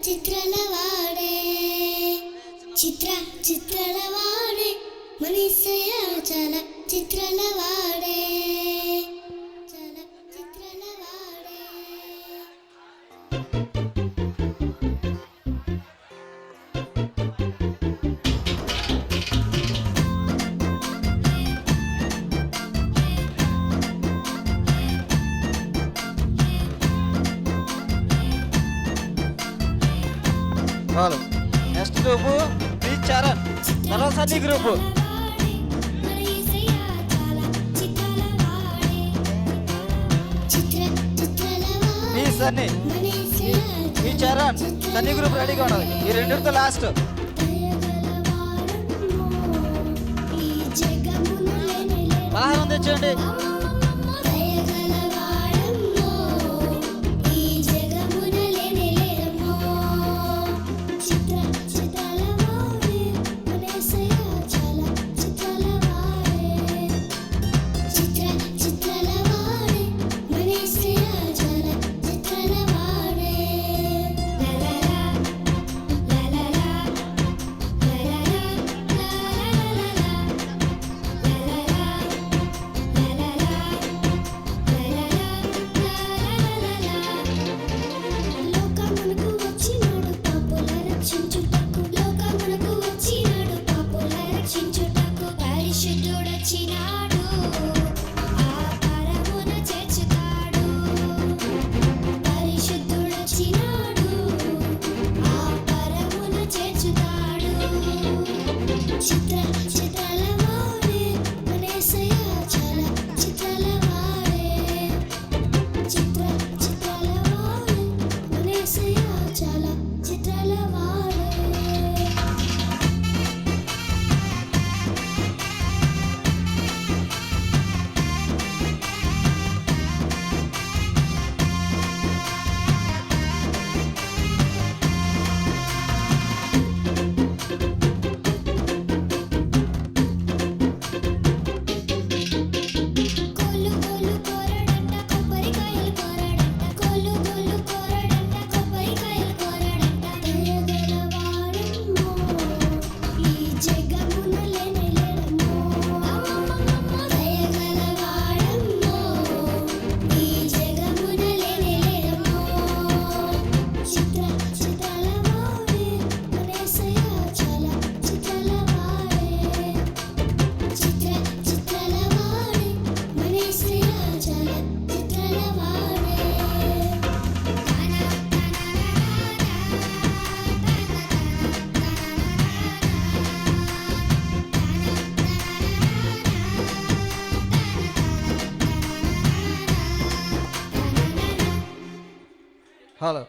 చిత్రాల వాడే చిత్రాల వాడే మనీసయ్య చాలా చిత్రాల వాడే చాలా చిత్రాల వాడే. వాళ్ళు నెక్స్ట్ గ్రూపు బి చరణ్, తర్వాత Sunny group. B Sunny, B Charan, Sunny group రెడీగా ఉన్నది. ఈ రెండుతో లాస్ట్. పలహారం తెచ్చండి. హలో.